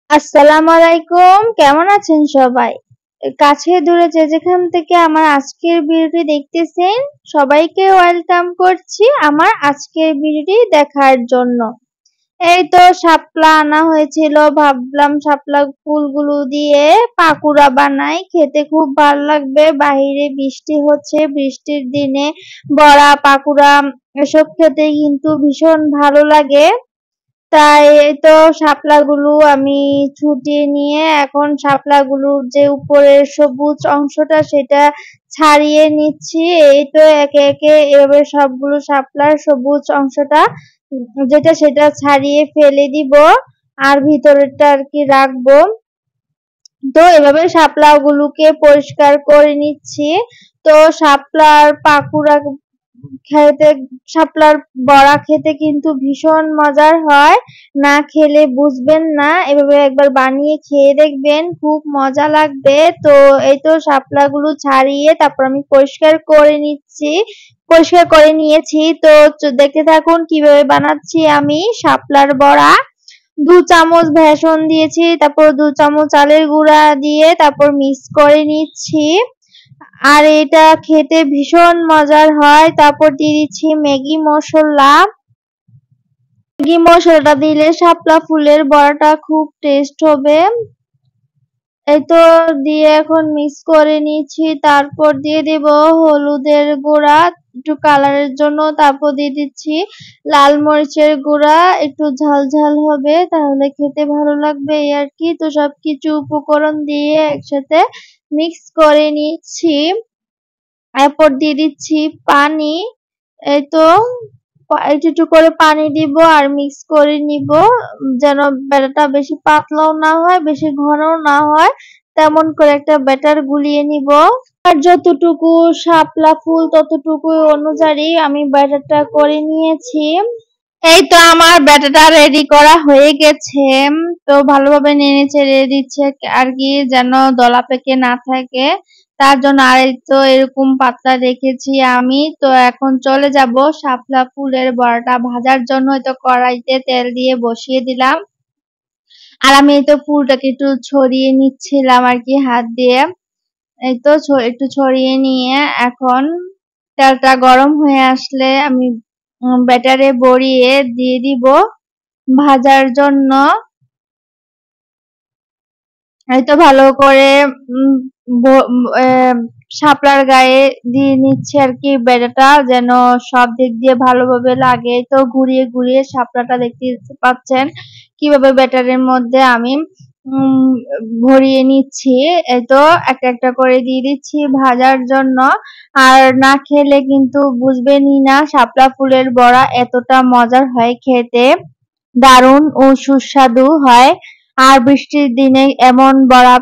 আসসালামু আলাইকুম, কেমন আছেন সবাই? কাছে দূরে যে যেখান থেকে আমার আজকের ভিডিওটি দেখতেছেন সবাইকে ওয়েলকাম করছি আমার আজকের ভিডিওটি দেখার জন্য। এই তো শাপলা আনা হয়েছিল, ভাবলাম শাপলা ফুলগুলো দিয়ে পাকুড়া বানাই, খেতে খুব ভালো লাগবে। বাহিরে বৃষ্টি হচ্ছে, বৃষ্টির দিনে বড়া পাকুড়া এসব খেতে কিন্তু ভীষণ ভালো লাগে। তাই তো শাপলাগুলো আমি ছুটিয়ে নিয়ে এখন শাপলাগুলোর যে উপরের সবুজ অংশটা সেটা ছাড়িয়ে নিচ্ছি। এই তো একে একে এভাবে সবগুলো শাপলার সবুজ অংশটা যেটা সেটা ছাড়িয়ে ফেলে দিব, আর ভিতরেরটা আর কি রাখবো। তো এভাবে শাপলাগুলোকে পরিষ্কার করে নিচ্ছি। তো শাপলার পাকুড়া খেতে, শাপলার বড়া খেতে কিন্তু ভীষণ মজার হয়, না খেলে বুঝবেন না। এভাবে একবার বানিয়ে খেয়ে দেখবেন, খুব মজা লাগবে। তো এই তো শাপলাগুলো ছাড়িয়ে তারপর আমি পরিষ্কার করে নিয়েছি। তো দেখতে থাকুন কিভাবে বানাচ্ছি আমি শাপলার বড়া। 2 চামচ বেসন দিয়েছি, তারপর 2 চামচ চালের গুঁড়া দিয়ে তারপর মিক্স করে নিচ্ছি। আর এটা খেতে ভীষণ মজার হয়। তারপর দিয়ে দিচ্ছি ম্যাগি মশলা। ম্যাগি মশলাটা দিলে শাপলা ফুলের বড়াটা খুব টেস্ট হবে। এই তো দিয়ে এখন মিক্স করে নিচ্ছি। তারপর দিয়ে দেব হলুদের গুঁড়া একটু কালারের জন্য, তারপর দিয়ে দিচ্ছি লাল মরিচের গুঁড়া, একটু ঝাল ঝাল হবে তাহলে খেতে ভালো লাগবে এই আর কি। তো সবকিছু উপকরণ দিয়ে একসাথে মিক্স করে নিচ্ছি। এরপর দিয়ে দিচ্ছি পানি। এই তো একটু করে পানি দিব আর মিক্স করে নিব, যেন ব্যাটারটা বেশি পাতলাও না হয় বেশি ঘনও না হয়, তেমন করে একটা ব্যাটার গুলিয়ে নিব। আর যতটুকু শাপলা ফুল ততটুকু অনুযায়ী আমি ব্যাটারটা করে নিয়েছি। এই তো আমার ব্যাটারটা রেডি করা হয়ে গেছে। তো ভালোভাবে নেড়ে চেড়ে দিচ্ছে আর কি, যেন দলা পেকে না থাকে, তার জন্য। আর এই তো এরকম পাতলা রেখেছি আমি। তো এখন চলে যাব শাপলা ফুলের বড়াটা ভাজার জন্য। তো কড়াইতে তেল দিয়ে বসিয়ে দিলাম, আর আমি এই তো ফুলটাকে একটু ছড়িয়ে নিচ্ছিলাম আর কি হাত দিয়ে। এই তো একটু ছড়িয়ে নিয়ে এখন তেলটা গরম হয়ে আসলে আমি ব্যাটারে বড়িয়ে দিয়ে দিব ভাজার জন্য। এই তো ভালো করে শাপলার গায়ে দিয়ে নিচ্ছে আর কি ব্যাটাটা, যেন সব দিক দিয়ে ভালোভাবে লাগে। তো ঘুরিয়ে ঘুরিয়ে শাপলাটা দেখতে পাচ্ছেন কিভাবে ব্যাটারের মধ্যে আমি ভরিয়ে নিচ্ছি। এই তো একটা একটা করে দিয়ে দিচ্ছি ভাজার জন্য। আর না খেলে কিন্তু বুঝবেনই না শাপলা ফুলের বড়া এতটা মজার হয় খেতে, দারুণ ও সুস্বাদু হয়। আর বৃষ্টির দিনে এমন বড়া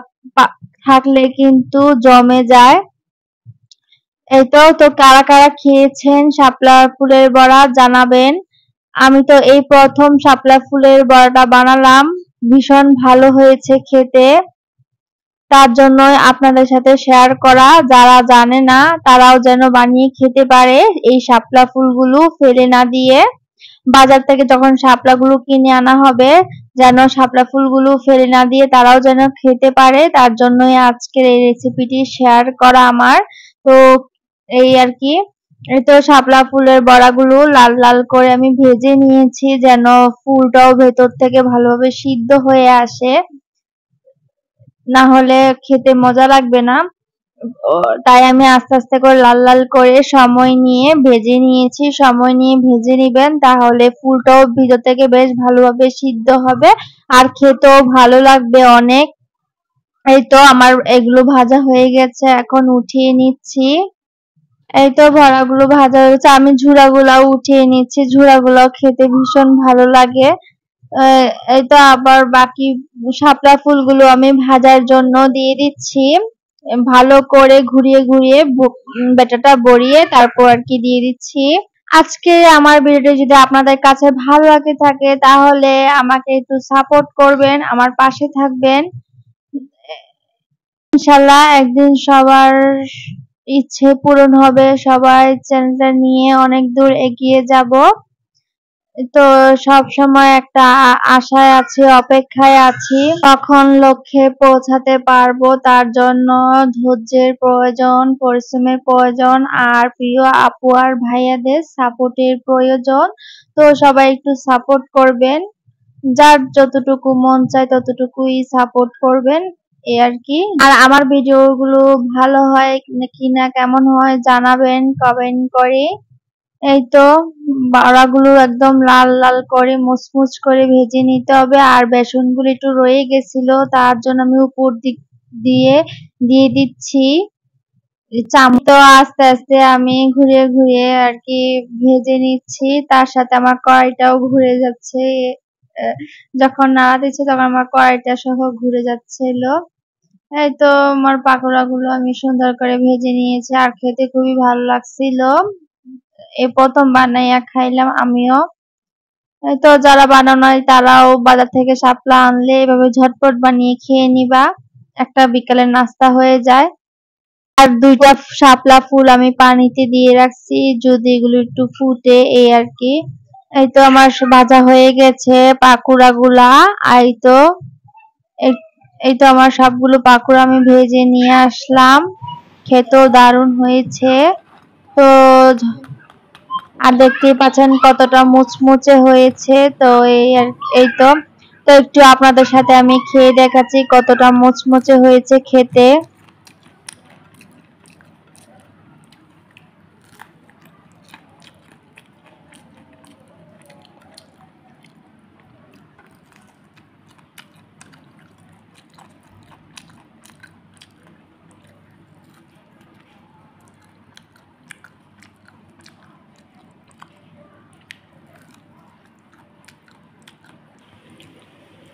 থাকলে কিন্তু জমে যায়। এই তো কারা কারা খেয়েছেন শাপলা ফুলের বড়া জানাবেন। আমি তো এই প্রথম শাপলা ফুলের বড়াটা বানালাম, ভীষণ ভালো হয়েছে খেতে। তার জন্যই আপনাদের সাথে শেয়ার করা, যারা জানে না তারাও যেন বানিয়ে খেতে পারে এই শাপলা ফুলগুলো ফেলে না দিয়ে। বাজার থেকে যখন শাপলাগুলো কিনে আনা হবে, যেন শাপলা ফুলগুলো ফেলে না দিয়ে তারাও যেন খেতে পারে, তার জন্যই আজকের এই রেসিপিটি শেয়ার করা আমার। তো এই আর কি। এই তো শাপলা ফুলের বড়াগুলো লাল লাল করে আমি ভেজে নিয়েছি, যেন ফুলটাও ভেতর থেকে ভালোভাবে সিদ্ধ হয়ে আসে, না হলে খেতে মজা লাগবে না। তাই আমি আস্তে আস্তে করে লাল লাল করে সময় নিয়ে ভেজে নিয়েছি। সময় নিয়ে ভেজে নিবেন, তাহলে ফুলটাও ভিতর থেকে বেশ ভালোভাবে সিদ্ধ হবে আর খেতেও ভালো লাগবে অনেক। এই তো আমার এগুলো ভাজা হয়ে গেছে, এখন উঠিয়ে নিচ্ছি। এই তো বড়াগুলো ভাজা হয়ে গেছে, আমি ঝুড়াগুলাও উঠিয়ে নিচ্ছি। ঝুড়াগুলাও খেতে ভীষণ ভালো লাগে। এই তো আবার বাকি শাপলা ফুলগুলো আমি ভাজার জন্য দিয়ে দিচ্ছি। ভালো করে ঘুরিয়ে ঘুরিয়ে ব্যাটারটা বড়িয়ে তারপর আর কি দিয়ে দিচ্ছি। আজকে আমার ভিডিওটি যদি আপনাদের কাছে ভালো লাগে থাকে তাহলে আমাকে একটু সাপোর্ট করবেন, আমার পাশে থাকবেন। ইনশাল্লাহ একদিন সবার ইচ্ছে পূরণ হবে, সবাই চ্যানেলটা নিয়ে অনেক দূর এগিয়ে যাব। তো সব সময় একটা আশায় আছি, অপেক্ষায় আছি কখন লক্ষ্যে পৌঁছাতে পারবো। তার জন্য ধৈর্যের প্রয়োজন, পরিশ্রমের প্রয়োজন, আর প্রিয় আপু আর ভাইয়াদের সাপোর্টের প্রয়োজন। তো সবাই একটু সাপোর্ট করবেন, যার যতটুকু মন চায় ততটুকুই সাপোর্ট করবেন, এই আর কি। আর আমার ভিডিওগুলো ভালো হয় কিনা কেমন হয় জানাবেন কমেন্ট করে। এই তো বড়াগুলো একদম লাল লাল করে মুচমুচ করে ভেজে নিতে হবে। আর বেসনগুলো একটু রয়ে গেছিল, তার জন্য আমি উপর দিক দিয়ে দিয়ে দিচ্ছি। তো আস্তে আস্তে আমি ঘুরিয়ে ঘুরিয়ে আর কি ভেজে নিচ্ছি, তার সাথে আমার কড়াইটাও ঘুরে যাচ্ছে। যখন নাড়া দিচ্ছে তখন আমার কড়াইটা সহ ঘুরে যাচ্ছিল। এই তো আমার পাকোড়াগুলো আমি সুন্দর করে ভেজে নিয়েছি, আর খেতে খুবই ভালো লাগছিল। এই প্রথম বানাইয়া খাইলাম আমিও। এই তো যারা বানানো নাই তারাও বাজার থেকে শাপলা আনলে এভাবে ঝটপট বানিয়ে খেয়ে নিবা, একটা বিকালের নাস্তা হয়ে যায়। আর 2টা শাপলা ফুল আমি পানিতে দিয়ে রাখছি যদি এগুলো একটু ফুটে, এই আর কি। এই তো আমার ভাজা হয়ে গেছে পাকুড়া গুলা। এই তো এই তো আমার সবগুলো পাকুড়া আমি ভেজে নিয়ে আসলাম, খেতেও দারুণ হয়েছে। তো আর দেখতেই পাচ্ছেন কতটা মুচমুচে হয়েছে। তো এই তো তো একটু আপনাদের সাথে আমি খেয়ে দেখাচ্ছি কতটা মুচমুচে হয়েছে খেতে।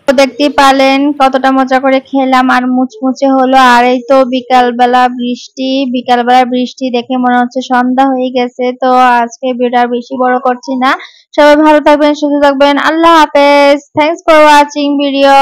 তো দেখতেই পারলেন কতটা মজা করে খেলাম আর মুচমুচে হলো। আর এই তো বিকালবেলা বৃষ্টি দেখে মনে হচ্ছে সন্ধ্যা হয়ে গেছে। তো আজকে ভিডিওটা বেশি বড় করছি না, সবাই ভালো থাকবেন, সুস্থ থাকবেন, আল্লাহ হাফেজ। Thanks for watching video.